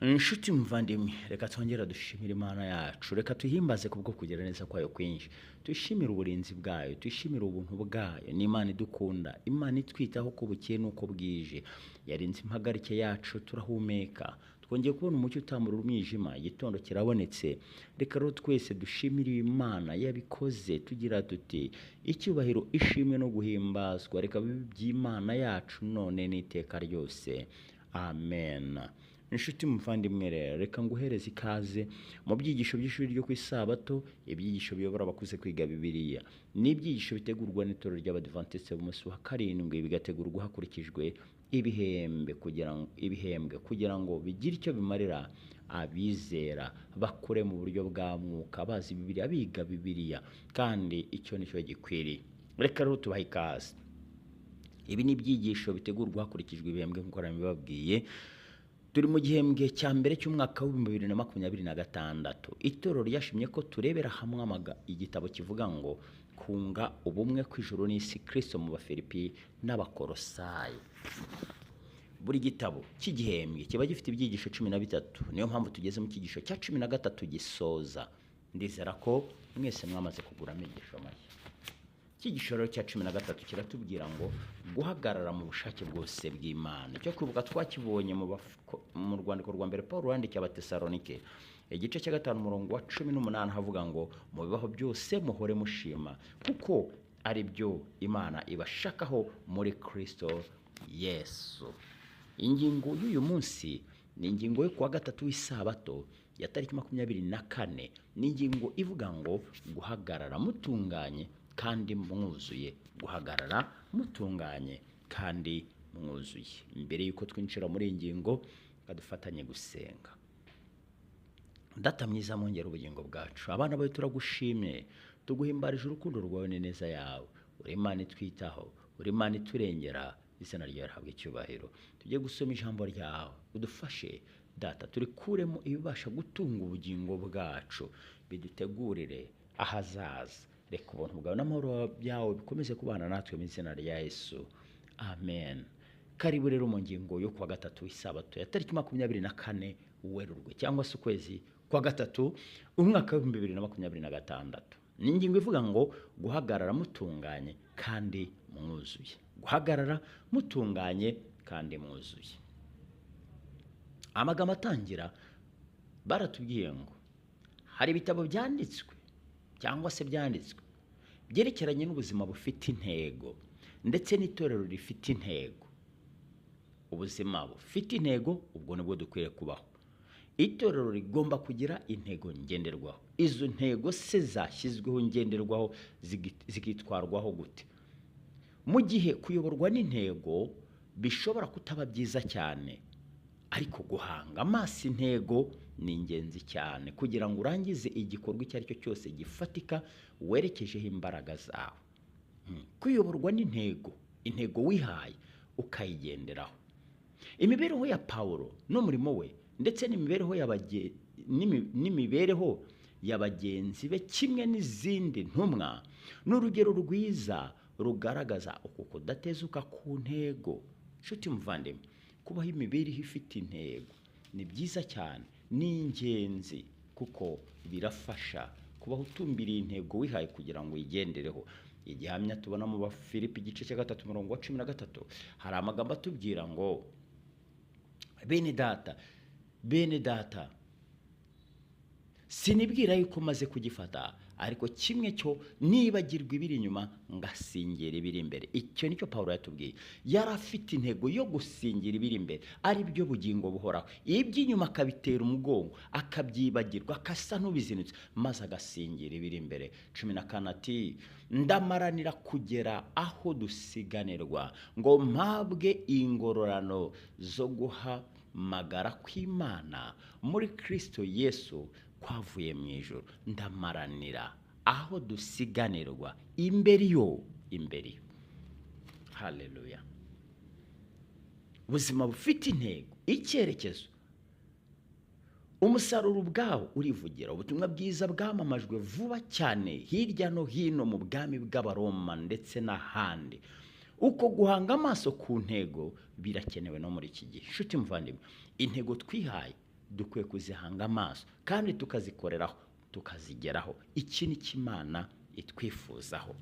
Inshuti muvandimwe, reka twongera dushimire Imana yacu, reka tuyihimbaze kubwo kugira neza kwayo kwinshi, tuyishimire uburinzi bwayo, tuyishimire ubuntu bwayo. Ni Imana idukunda, Imana itwitaho uko bukeye n'uko bwije, yarinze impagarike yacu turahumeka, twongeye kubona umucyo utamura umwijima, igitondo kirabonetse. Reka rero twese dushimire Imana yabikoze, tugira tuti icyubahiro, ishimwe no guhimbazwa reka bibe iby'Imana yacu none n'iteka ryose, amen. Inshuti muvandimwe rero, reka nguhereze ikaze mu byigisho by'ishuri ryo ku isabato, ibyigisho biyobora abakuze kwiga Bibiliya. Ni ibyigisho bitegurwa n'itorero ry'Abadiventiste b'umunsi wa karindwi, bigategurwa hakurikijwe ibihembwe kugira ngo bigire icyo bimarira abizera, bakure mu buryo bwa mwuka, bazi Bibiliya, biga Bibiliya, kandi icyo nicyo gikwiriye. Reka rero tubahe ikaze. Ibi ni ibyigisho bitegurwa hakurikijwe ibihembwe nk'uko nabibabwiye. Turi mu gihembwe cya mbere cy'umwaka wa 2026. Itorero ryashimye ko turebera hamwe igitabo kivuga ngo kunga ubumwe kw'ijuru n'isi, Kristo mu Bafilipi n'Abakolosayi. Buri gitabo cy'igihembwe kiba gifite ibyigisho 13. Niyo mpamvu tugeze mu cyigisho cya 13 gisoza. Ndizera ko mwese mwamaze kugura amigisho mashya. Icyigisho cya 13 kiratubwira ngo guhagarara mu bushake bwose bw'Imana. Cyo kwibuka twakibonye mu rwandiko rwa mbere Paulo yandikiye Abatesalonike, igice cya 5 umurongo wa 18 havuga ngo mu bibaho byose muhore mushima, kuko ari byo Imana ibashakaho muri Kristo Yesu. Ingingo y'uyu munsi ni ingingo yo kuwa gatatu w'isabato ya tariki 24. Ni ingingo ivuga ngo guhagarara mutunganye kandi mwuzuye. Guhagarara mutunganye kandi mwuzuye. Mbere yuko twinjira muri ingingo, badufatanye gusenga. Data mwiza, mwongera ubugingo bwacu, abana bawe turagushimye, tuguhimbarije urukundo rwawe neza yawe. Uri Imana itwitaho, uri Imana iturengera, izina ryawe rihabwe icyubahiro. Tujye gusoma ijambo ryawe, udufashe Data, turikuremo ibibasha gutunga ubugingo bwacu, bidutegurire ahazaza. Reka ubuntu bwawe n'amahoro byawe bikomeze kubana natwe mu izina rya Yesu, amen. Karibu rero mu ngingo yo kuwa gatatu w'isabato ya tariki 24 Werurwe, cyangwa se ukwezi kwa gatatu umwaka wa 2026. Ni ingingo ivuga ngo guhagarara mutunganye kandi mwuzuye. Guhagarara mutunganye kandi mwuzuye. Amagambo atangira baratubwiye ngo hari ibitabo byanditswe cyangwa se byanditswe byerekeranye n'ubuzima bufite intego, ndetse n'itorero rifite intego. Ubuzima bufite intego, ubwo nibwo dukwiriye kubaho. Itorero rigomba kugira intego ngenderwaho. Izo ntego se zashyizweho ngenderwaho zikitwarwaho gute? Mu gihe kuyoborwa n'intego bishobora kutaba byiza cyane, ariko guhanga amaso intego ni ingenzi cyane kugira ngo urangize igikorwa icyo ari cyo cyose gifatika werekejeho imbaraga zawe. Kuyoborwa n'intego, intego wihaye ukayigenderaho. Imibereho ya Paulo n'umurimo we, ndetse n'imibereho y'abagenzi be kimwe n'izindi ntumwa, n'urugero rwiza rugaragaza uko kudatezuka ku ntego. Nshuti muvandimwe, kubaho imibereho ifite intego ni byiza cyane, ni ingenzi, kuko birafasha kubaho utumbiriye intego wihaye kugira ngo uyigendereho. Igihamya tubona mu Bafilipi igice cya 3 umurongo wa 13, hari amagambo atubwira ngo bene data sinibwira yuko maze kugifata, ariko kimwe cyo nibagirwa ibiri inyuma ngasingira ibiri imbere. Icyo nicyo Paulo yatubwiye. Yari afite intego yo gusingira ibiri imbere, ari byo bugingo buhoraho. Iby'inyuma akabitera umugongo, akabyibagirwa, akasa n'ubizinutse, maze agasingira ibiri imbere. 14 ati ndamaranira kugera aho dusiganirwa, ngo mpabwe ingororano zo guhamagara kw'Imana muri Kristo Yesu kwavuye mu ijuru. Ndamaranira aho dusiganirwa imbere yo. Haleluya. Ubuzima bufite intego, icyerekezo, umusaruro ubwawo urivugira. Ubutumwa bwiza bwamamajwe vuba cyane hirya no hino mu bwami bw'Abaroma ndetse n'ahandi. Uko guhanga amaso ku ntego birakenewe no muri iki gihe. Nshuti muvandimwe, intego twihaye dukwiye kuzihanga amaso kandi tukazikoreraho, tukazigeraho. Iki ni cy'Imana itwifuzaho,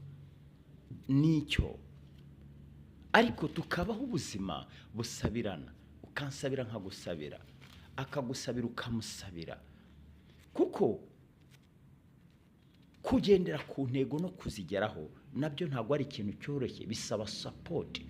nicyo. Ariko tukabaho ubuzima busabirana, ukansabira nkagusabira, akagusabira ukamusabira, kuko kugendera ku ntego no kuzigeraho nabyo ntabwo ari ikintu cyoroshye, bisaba support.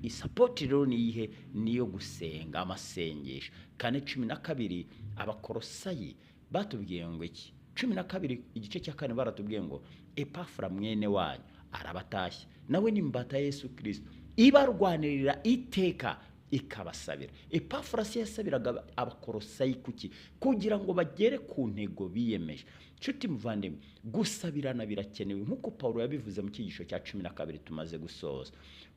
Isapoti rero ni ihe? Niyo gusenga, amasengesho. Kane 12 Abakolosayi batubwiye ngo iki? 12 igice cya 4 baratubwiye ngo Epafra mwene wanyu arabatashya, nawe ni mbata Yesu Kristo, ibarwanirira iteka ikabasabira. Epafra yasabiraga Abakolosayi kuki? Kugira ngo bagere ku ntego biyemeje. Nshuti muvandimwe, gusabirana birakenewe nk'uko Paulo yabivuze mu cyigisho cya 12 tumaze gusoza,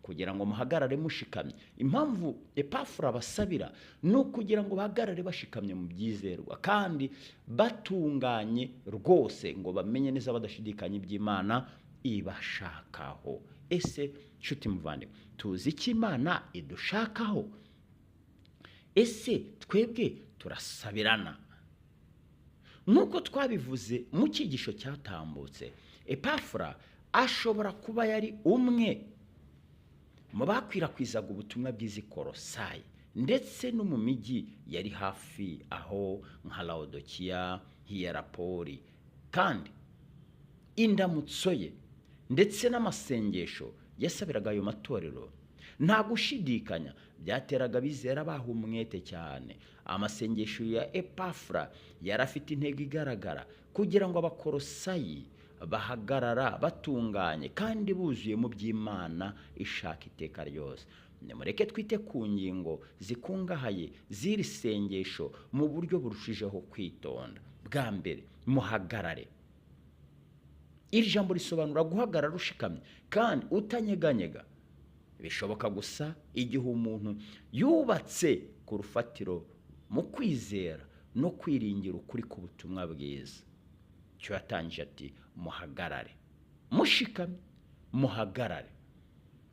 kugira ngo muhagarare mushikamye. Impamvu Epafra basabira ni ukugira ngo bahagarare bashikamye mu byizerwa kandi batunganye rwose, ngo bamenye neza badashidikanya iby'Imana ibashakaho. Ese nshuti muvandimwe, tuzi iki Imana idushakaho? Ese twebwe turasabirana? Nuko twabivuze mu cyigisho cyatambutse, Epafra ashobora kuba yari umwe mu bakwirakwizaga ubutumwa bw'izi Kolosayi, ndetse no mu mijyi yari hafi aho nka Laodikiya, Hiyerapoli. Kandi indamutso ye ndetse n'amasengesho yasabiraga ayo matorero, nta gushidikanya byateraga bizera baho umwete cyane. Amasengesho ya Epafra yarafite intego igaragara kugira ngo Abakolosayi bahagarara batunganye kandi buzuye mu by'Imana ishaka iteka ryose. Nimureke twite ku ngingo zikungahaye z'iri sengesho mu buryo burushijeho kwitonda. Bwa mbere, muhagarare. Iri jambo risobanura guhagarara ushikamye kandi utanyeganyega. Bishoboka gusa igihe umuntu yubatse ku rufatiro mu kwizera no kwiringira ukuri ku butumwa bwiza. Cyo yatangije ati muhagarare, mushikamye, muhagarare.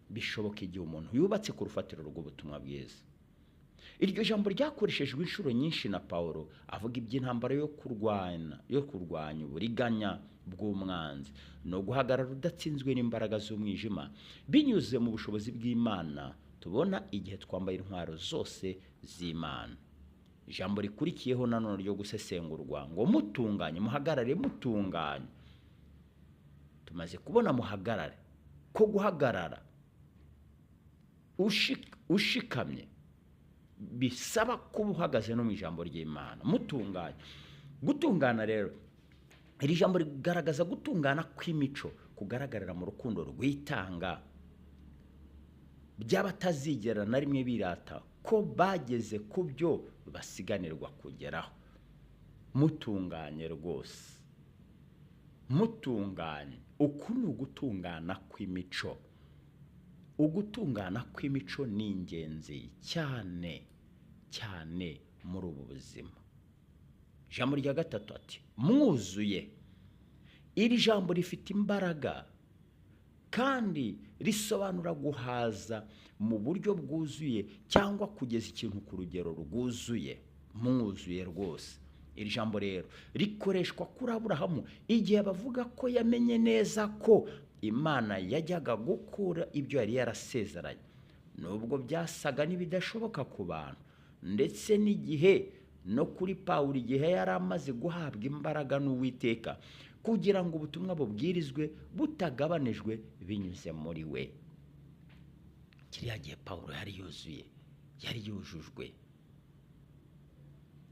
Bishoboka igihe umuntu yubatse ku rufatiro rw'ubutumwa bwiza. Iryo jambo ryakoreshejwe inshuro nyinshi na Paulo avuga iby'intambara yo kurwanya uburiganya bw'umwanzi no guhagarara udatsinzwe n'imbaraga z'umwijima binyuze mu bushobozi bw'Imana. Tubona igihe twambaye intwaro zose z'Imana. Ijambo rikurikiyeho nanone ryo gusesengurwa ngo mutunganye, muhagarare mutunganye. Tumaze kubona muhagarare ko guhagarara ushikamye bisaba kuba uhagaze no mu ijambo ry'Imana, mutunganye. Gutungana rero, iri jambo rigaragaza gutungana kw'imico kugaragarira mu rukundo rwitanga, by'abatazigera na rimwe birata ko bageze ku byo basiganirwa kugeraho. Mutunganye rwose, mutunganye. Uku ni ugutungana kw'imico. Ugutungana kw'imico ni ingenzi cyane cyane muri ubu buzima. Ijambo rya gatatu ati mwuzuye. Iri jambo rifite imbaraga kandi risobanura guhaza mu buryo bwuzuye cyangwa kugeza ikintu ku rugero rwuzuye. Mwuzuye rwose. Iri jambo rero rikoreshwa kuri Aburahamu igihe bavuga ko yamenye neza ko Imana yajyaga gukura ibyo yari yarasezeranye, nubwo byasaga n'ibidashoboka ku bantu. Ndetse n'igihe no kuri Pawulo igihe yari amaze guhabwa imbaraga n'Uwiteka kugira ngo ubutumwa bubwirizwe butagabanijwe binyuze muri we. Kiriya gihe Pawulo yari yuzuye, yari yujujwe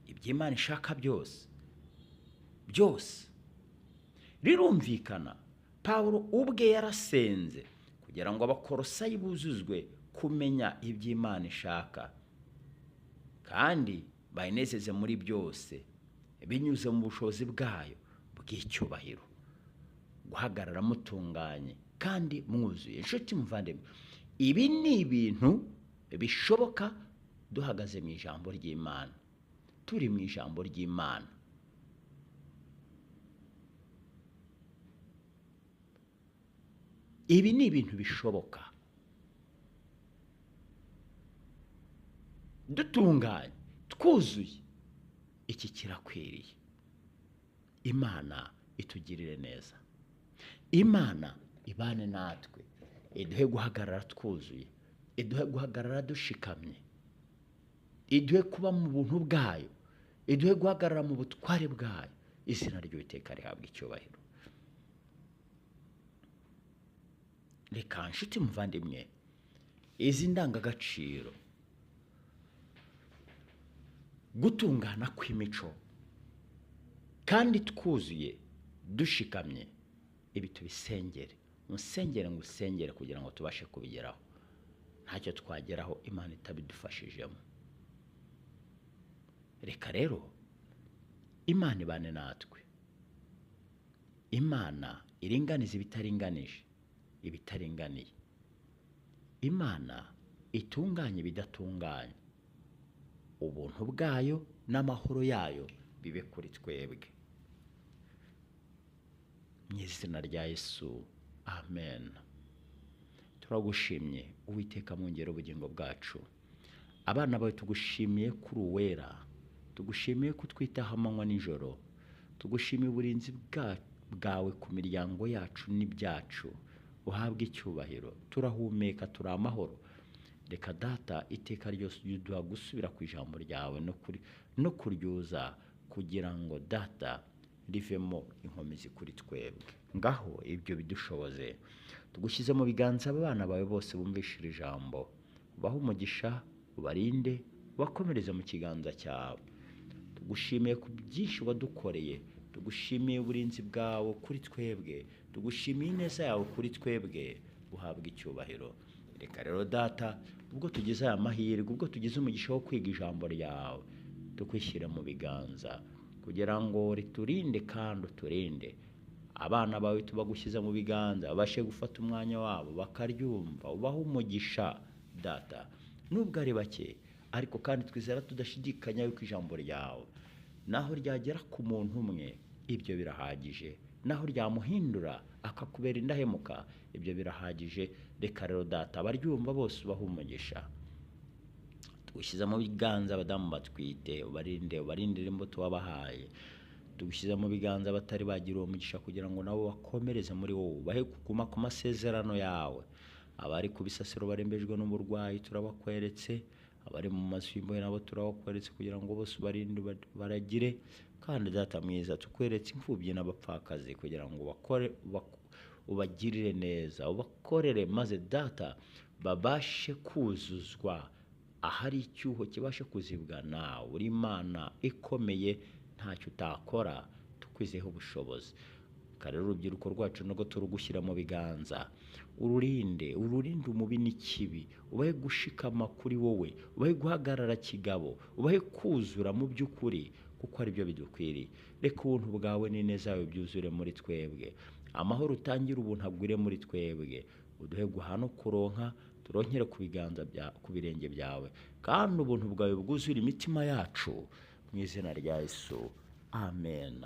iby'Imana ishaka byose. Rirumvikana Pawulo ubwe yarasenze kugira ngo Abakolosayi buzuzwe kumenya iby'Imana ishaka kandi bayinezeze muri byose binyuze mu bushobozi bwayo bw'icyubahiro. Guhagarara mutunganye kandi mwuzuye. Inshuti muvandimwe, ibi ni ibintu bishoboka duhagaze mu ijambo ry'Imana, turi mu ijambo ry'Imana. Ibi ni ibintu bishoboka dutunganye, twuzuye, iki kirakwiriye. Imana itugirire neza, Imana ibane natwe, iduhe guhagarara twuzuye, iduhe guhagarara dushikamye, iduhe kuba mu buntu bwayo, iduhe guhagarara mu butware bwayo. Izina ry'Uwiteka rihabwa icyubahiro. Reka nshuti muvandimwe, izi ndangagaciro, gutungana kw'imico kandi twuzuye dushikamye, ibi tubisengere. Musengere ngo usengere kugira ngo tubashe kubigeraho. Ntacyo twageraho Imana itabidufashijemo. Reka rero Imana ibane natwe, Imana iringaniza ibitaringanije, ibitaringaniye, Imana itunganye ibidatunganye, ubuntu bwayo n'amahoro yayo bibe kuri twebwe, mu izina rya Yesu, amen. Turagushimye Uwiteka mwungeri ubugingo bwacu, abana bawe tugushimiye kuri uwera, tugushimiye kutwitaho amanywa nijoro, tugushimiye uburinzi bwawe ku miryango yacu n'ibyacu. Uhabwe icyubahiro, turahumeka, turi amahoro. Reka Data iteka ryose uduha gusubira ku ijambo ryawe no kuryuza, kugira ngo Data rivemo inkomezi kuri twebwe. Ngaho ibyo bidushoboze, tugushyize mu biganza abana bawe bose bumvishira ijambo. Ubahe umugisha, ubarinde, ubakomereze mu kiganza cyawe. Tugushimiye ku byinshi wadukoreye, tugushimiye uburinzi bwawe kuri twebwe, tugushimiye ineza yawe kuri twebwe. Uhabwe icyubahiro. Reka rero Data, ubwo tugize aya mahirwe, ubwo tugize umugisha wo kwiga ijambo ryawe, tukwishyire mu biganza kugira ngo riturinde kandi uturinde. Abana bawe tubagushyize mu biganza, babashe gufata umwanya wabo bakaryumva. Ubahe umugisha Data, nubwo ari bake, ariko kandi twizera tudashidikanya yuko ijambo ryawe naho ryagera ku muntu umwe, ibyo birahagije. Naho ryamuhindura akakubera indahemuka, ibyo birahagije. Reka rero Data, abaryumva bose ubahe umugisha. Tugushyize mu biganza abadamu batwite, ubarindire imbuto wabahaye. Tugushyize mu biganza abatari bagira uwo mugisha, kugira ngo nabo bakomereze muri wowe, bahe kuguma ku masezerano yawe. Abari ku bisasiro barembejwe n'uburwayi turabakweretse, abari mu mazu y'imbohe nabo turabakweretse, kugira ngo bose ubarinde baragire. Kandi Data mwiza, tukweretse imfubyi n'abapfakazi, kugira ngo ubagirire neza, ubakorere, maze Data babashe kuzuzwa. Ahari icyuho kibashe kuzibwa nawe. Uri Imana ikomeye, ntacyo utakora, tukwizeho ubushobozi. Rero urubyiruko rwacu nubwo turugushyira mu biganza, ururinde umubi n'ikibi, ubahe gushikama kuri wowe, ubahe guhagarara kigabo, ubahe kuzura mu by'ukuri, kuko ari byo bidukwiriye. Reka ubuntu bwawe n'ineza yawe byuzure muri twebwe, amahoro utangira ubuntu agwire muri twebwe. Uduhe guhana kuronka, turonkere ku birenge byawe, kandi ubuntu bwawe bwuzure imitima yacu, mu izina rya Yesu, amen.